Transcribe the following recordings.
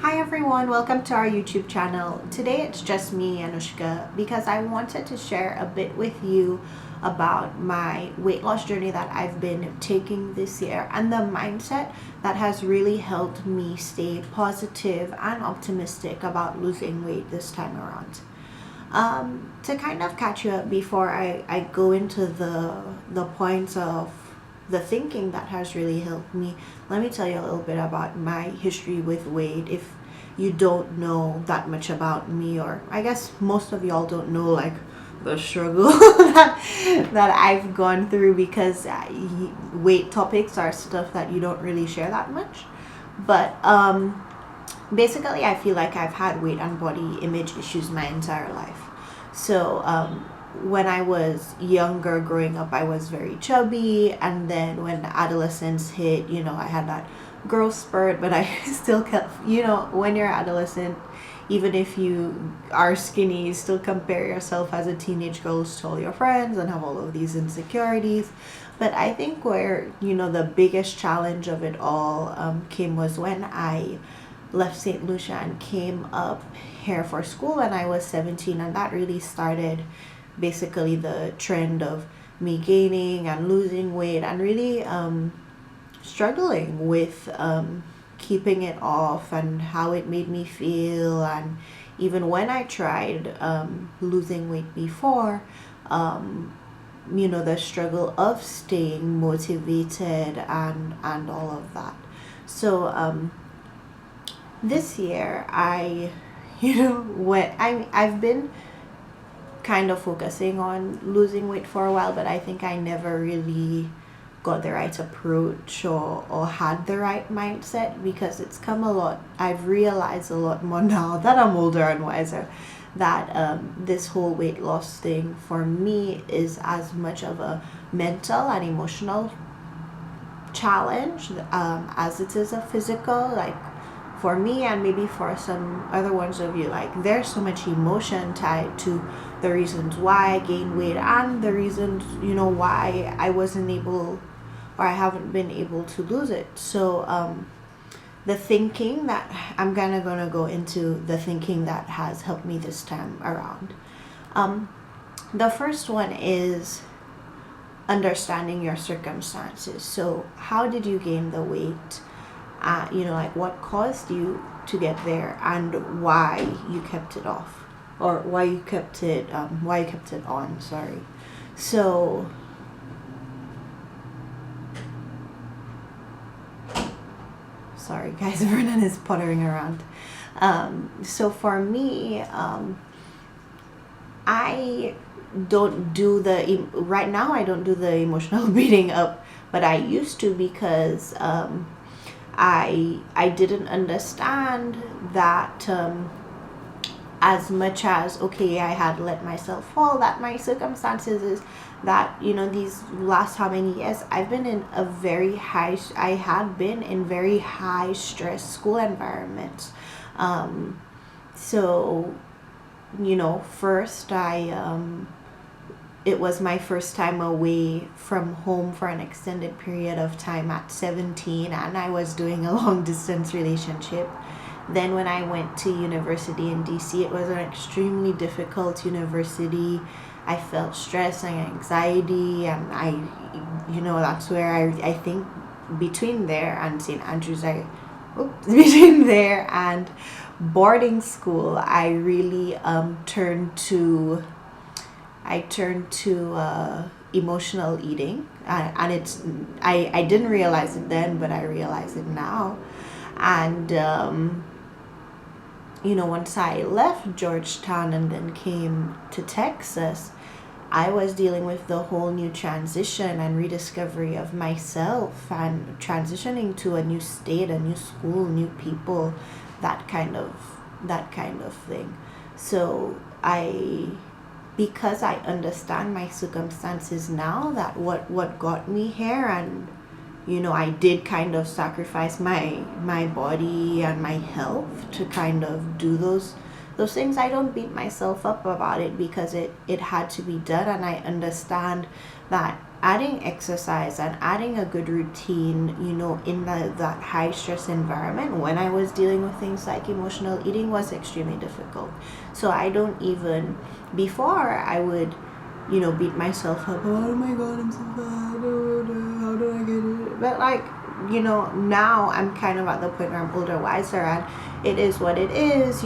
Hi everyone, welcome to our YouTube channel. Today it's just me, Anushka, because I wanted to share a bit with you about my weight loss journey that I've been taking this year and the mindset that has really helped me stay positive and optimistic about losing weight this time around. To kind of catch you up before I go into the points of the thinking that has really helped me, let me tell you a little bit about my history with weight. If you don't know that much about me, or I guess most of y'all don't know like the struggle that I've gone through, because weight topics are stuff that you don't really share that much. But basically, I feel like I've had weight and body image issues my entire life. So when I was younger, growing up, I was very chubby, and then when adolescence hit, I had that growth spurt, but I still kept, when you're adolescent, even if you are skinny, you still compare yourself as a teenage girl to all your friends and have all of these insecurities. But I think where, the biggest challenge of it all came was when I left St. Lucia and came up here for school when I was 17, and that really started basically the trend of me gaining and losing weight and really struggling with keeping it off and how it made me feel. And even when I tried losing weight before, the struggle of staying motivated and all of that. So this year I've been kind of focusing on losing weight for a while, but I think I never really got the right approach or had the right mindset, because it's come a lot. I've realized a lot more now that I'm older and wiser that this whole weight loss thing for me is as much of a mental and emotional challenge as it is a physical. Like for me, and maybe for some other ones of you, like there's so much emotion tied to the reasons why I gained weight and the reasons why I wasn't able, or I haven't been able to lose it. So the thinking that I'm gonna go into, the thinking that has helped me this time around. The first one is understanding your circumstances. So how did you gain the weight? Like what caused you to get there, and why you kept it off, or why you kept it on, sorry. So sorry guys, Vernon is puttering around. So for me, I don't do right now I don't do the emotional beating up, but I used to, because I didn't understand that as much as, okay, I had let myself fall, that my circumstances is that, these last how many years I've been in I had been in very high stress school environments. So, first it was my first time away from home for an extended period of time at 17, and I was doing a long distance relationship. Then when I went to university in DC, it was an extremely difficult university. I felt stress and anxiety, and that's where I think between there and St. Andrews, between there and boarding school, I really turned to emotional eating, and I didn't realize it then, but I realize it now. And once I left Georgetown and then came to Texas, I was dealing with the whole new transition and rediscovery of myself, and transitioning to a new state, a new school, new people, that kind of thing. So because I understand my circumstances now, that what got me here, and I did kind of sacrifice my body and my health to kind of do those things. I don't beat myself up about it, because it had to be done, and I understand that adding exercise and adding a good routine, in that high stress environment when I was dealing with things like emotional eating was extremely difficult. So I don't even, before I would, beat myself up. Oh my God, I'm so fat. How do I get it? But like, now I'm kind of at the point where I'm older, wiser, and it is what it is.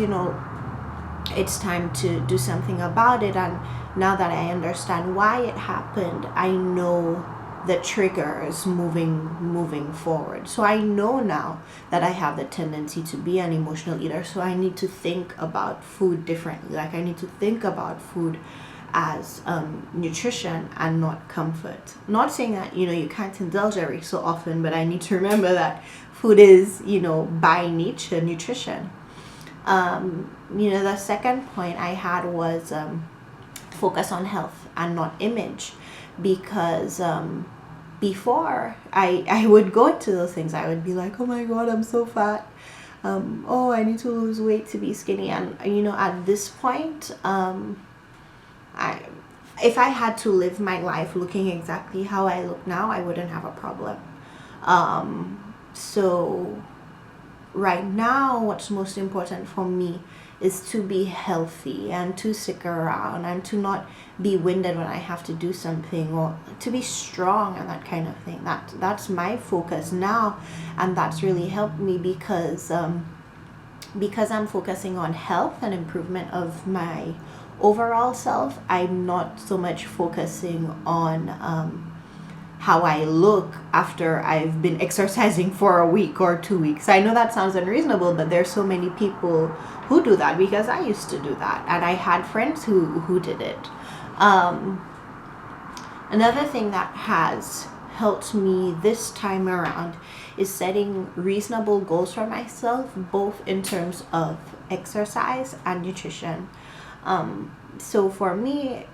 It's time to do something about it. And now that I understand why it happened, I know the triggers moving forward. So I know now that I have the tendency to be an emotional eater. So I need to think about food differently. Like I need to think about food as nutrition and not comfort. Not saying that you can't indulge every so often, but I need to remember that food is by nature nutrition. The second point I had was focus on health and not image, because before I would go into those things, I would be like, oh my God, I'm so fat. Oh, I need to lose weight to be skinny. And at this point, if I had to live my life looking exactly how I look now, I wouldn't have a problem. So right now, what's most important for me is to be healthy and to stick around and to not be winded when I have to do something, or to be strong and that kind of thing. That's my focus now, and that's really helped me because I'm focusing on health and improvement of my overall self. I'm not so much focusing on how I look after I've been exercising for a week or 2 weeks. I know that sounds unreasonable, but there's so many people who do that, because I used to do that, and I had friends who did it. Another thing that has helped me this time around is setting reasonable goals for myself, both in terms of exercise and nutrition. So for me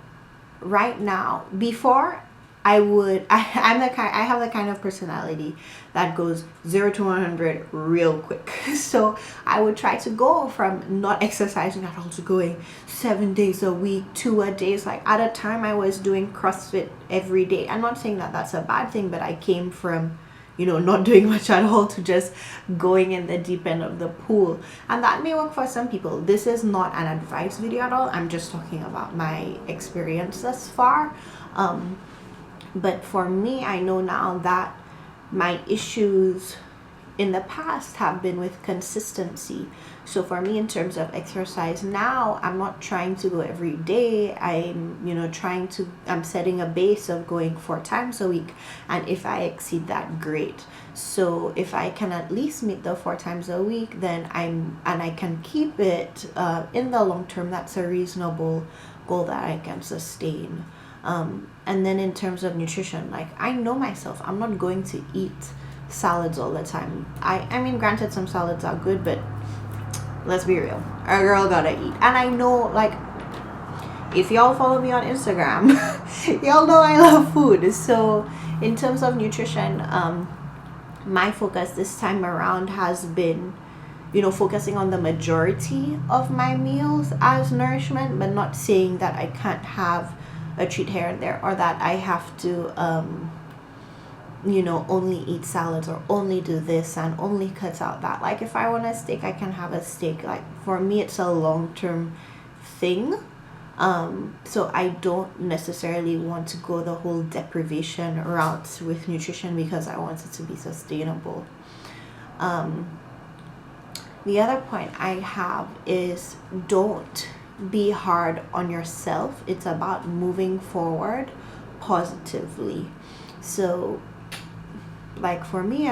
right now, before I have the kind of personality that goes 0 to 100 real quick. So I would try to go from not exercising at all to going 7 days a week, 2 a days. Like at a time I was doing CrossFit every day. I'm not saying that that's a bad thing, but I came from not doing much at all to just going in the deep end of the pool. And that may work for some people. This is not an advice video at all. I'm just talking about my experience thus far. But for me, I know now that my issues in the past have been with consistency. So for me, in terms of exercise now, I'm not trying to go every day. I'm setting a base of going 4 times a week. And if I exceed that, great. So if I can at least meet the 4 times a week, then I can keep it in the long term. That's a reasonable goal that I can sustain. And then in terms of nutrition, like I know myself, I'm not going to eat salads all the time. I mean, granted, some salads are good, but let's be real, a girl gotta eat. And I know, like, if y'all follow me on Instagram, y'all know I love food. So in terms of nutrition, my focus this time around has been focusing on the majority of my meals as nourishment, but not saying that I can't have a treat here and there, or that I have to only eat salads, or only do this and only cut out that. Like if I want a steak, I can have a steak. Like for me, it's a long-term thing. So I don't necessarily want to go the whole deprivation route with nutrition, because I want it to be sustainable. The other point I have is, don't be hard on yourself. It's about moving forward positively. So like for me,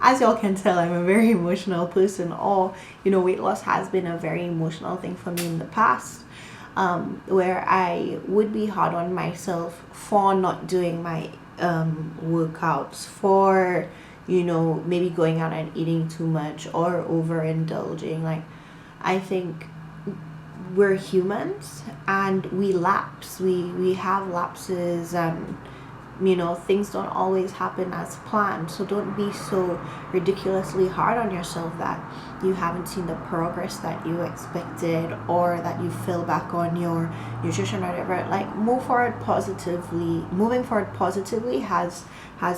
as y'all can tell, I'm a very emotional person. Or weight loss has been a very emotional thing for me in the past, where I would be hard on myself for not doing my workouts, for maybe going out and eating too much or overindulging. Like I think we're humans and we lapse. We have lapses, and things don't always happen as planned. So don't be so ridiculously hard on yourself that you haven't seen the progress that you expected, or that you fell back on your nutrition or whatever. Like, moving forward positively has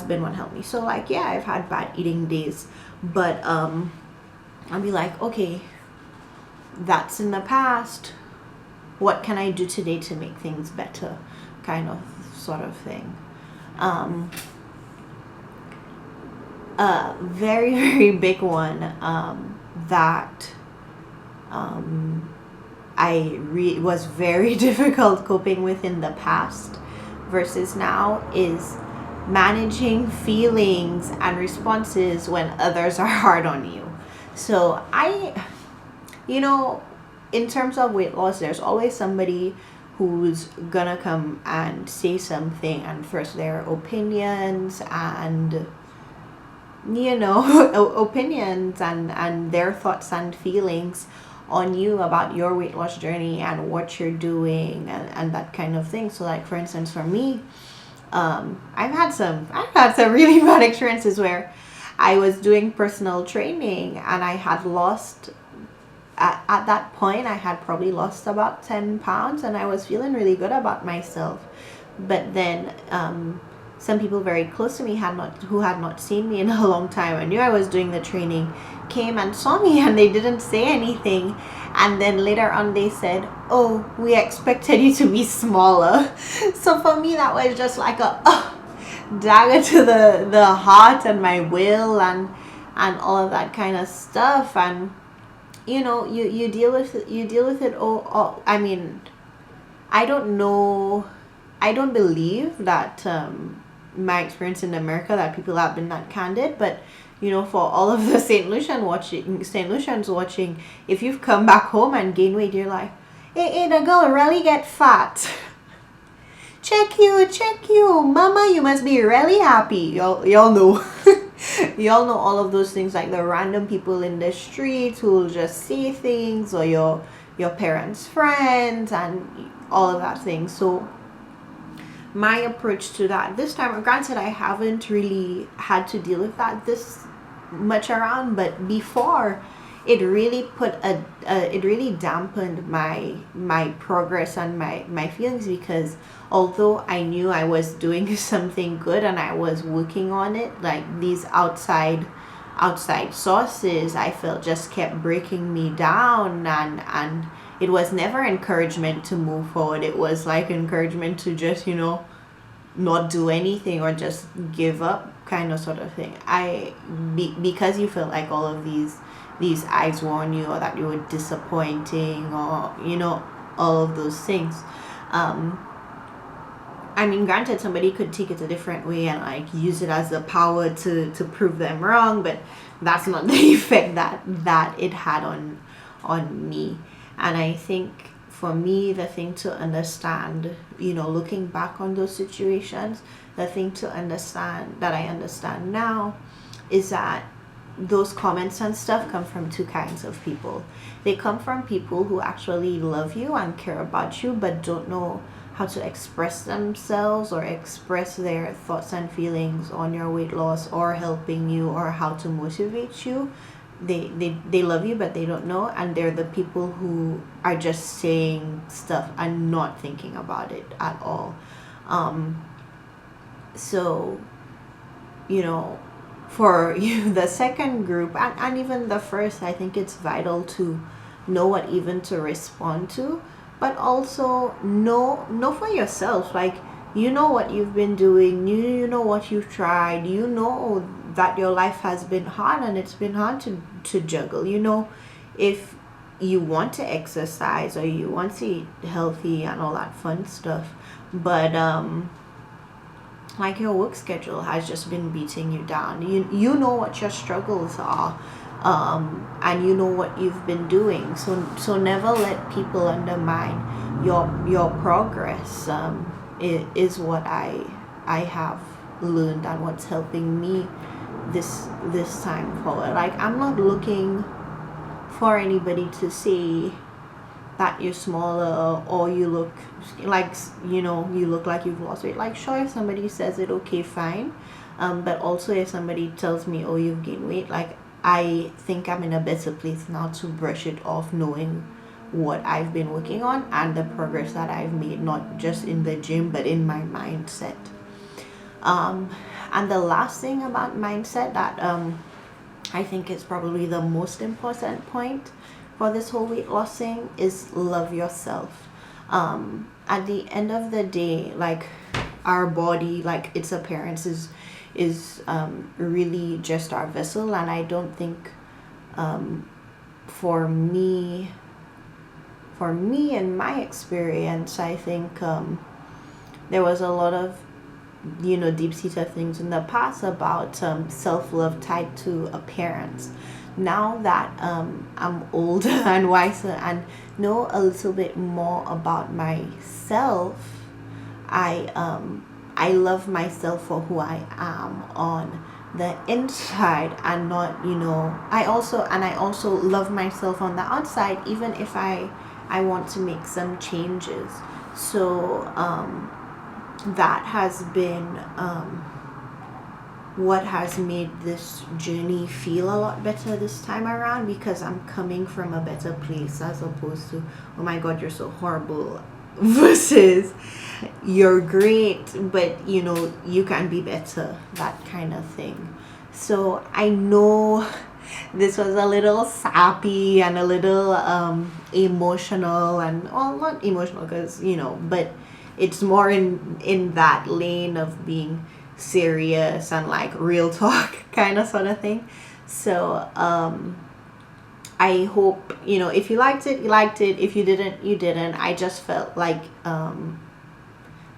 been what helped me. So like, yeah, I've had bad eating days, but I'll be like, okay, that's in the past. What can I do today to make things better? Kind of sort of thing. A very, very big one that was very difficult coping with in the past versus now is managing feelings and responses when others are hard on you. So in terms of weight loss, there's always somebody who's gonna come and say something and first their opinions and opinions and their thoughts and feelings on you about your weight loss journey and what you're doing and that kind of thing. So like, for instance, for me, I've had some really bad experiences where I was doing personal training and I had lost at that point, I had probably lost about 10 pounds and I was feeling really good about myself. But then some people very close to me who had not seen me in a long time and knew I was doing the training, came and saw me and they didn't say anything. And then later on they said, oh, we expected you to be smaller. So for me, that was just like a dagger to the heart and my will and all of that kind of stuff. And you deal with it all. I mean, I don't know, I don't believe that my experience in America, that people have been that candid, but for all of the St. Lucians watching, if you've come back home and gained weight, you're like, hey, the girl really get fat. check you, mama, you must be really happy. Y'all know. Y'all know all of those things, like the random people in the streets who will just say things, or your parents' friends and all of that thing. So my approach to that this time, granted I haven't really had to deal with that this much around, but before, it really it really dampened my progress and my feelings, because although I knew I was doing something good and I was working on it, like these outside sources I felt just kept breaking me down, and it was never encouragement to move forward. It was like encouragement to just not do anything or just give up, kind of sort of thing. Because you felt like all of these eyes were on you, or that you were disappointing, or all of those things. I mean, granted, somebody could take it a different way and like use it as a power to prove them wrong, but that's not the effect that it had on me. And I think for me, the thing to understand, looking back on those situations, the thing to understand that I understand now is that those comments and stuff come from two kinds of people. They come from people who actually love you and care about you, but don't know how to express themselves or express their thoughts and feelings on your weight loss, or helping you, or how to motivate you. They love you, but they don't know. And they're the people who are just saying stuff and not thinking about it at all. So for the second group, and even the first, I think it's vital to know what even to respond to, but also know for yourself, like, what you've been doing, you know what you've tried, that your life has been hard, and it's been hard to juggle. If you want to exercise or you want to eat healthy and all that fun stuff, but like your work schedule has just been beating you down. You know what your struggles are, and you know what you've been doing. So never let people undermine your progress. Is what I have learned, and what's helping me this time forward. Like, I'm not looking for anybody to say that you're smaller or you look like, you know, you look like you've lost weight, like sure, if somebody says it, okay, fine. But also if somebody tells me, oh, you've gained weight, like I think I'm in a better place now to brush it off, knowing what I've been working on and the progress that I've made, not just in the gym but in my mindset. And the last thing about mindset that I think is probably the most important point for this whole weight loss thing is love yourself. At the end of the day, like our body, like its appearance is really just our vessel. And I don't think for me in my experience, I think there was a lot of, you know, deep-seated things in the past about self-love tied to appearance. Now that I'm older and wiser and know a little bit more about myself, I love myself for who I am on the inside, and not, you know, I also love myself on the outside, even if I want to make some changes. So that has been what has made this journey feel a lot better this time around, because I'm coming from a better place, as opposed to, oh my god, you're so horrible, versus you're great but you know you can be better, that kind of thing. So I know this was a little sappy and a little emotional, and well, not emotional because, you know, but it's more in that lane of being serious and like real talk kind of sort of thing. So I hope, you know, if you liked it, you liked it. If you didn't, you didn't. I just felt like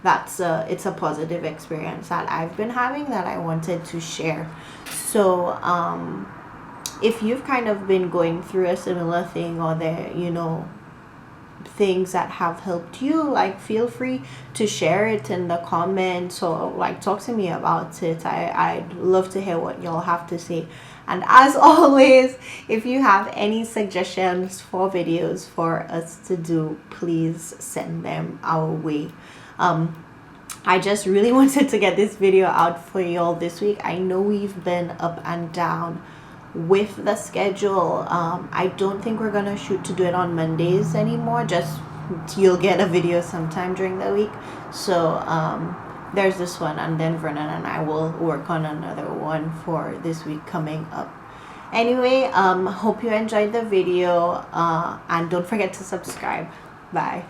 it's a positive experience that I've been having that I wanted to share. So if you've kind of been going through a similar thing, or there, you know, things that have helped you, like feel free to share it in the comments, or like talk to me about it. I'd love to hear what y'all have to say. And as always, if you have any suggestions for videos for us to do, please send them our way. I just really wanted to get this video out for y'all this week. I know we've been up and down with the schedule. I don't think we're gonna shoot to do it on Mondays anymore, just you'll get a video sometime during the week. So there's this one, and then Vernon and I will work on another one for this week coming up. Anyway, hope you enjoyed the video, and don't forget to subscribe. Bye.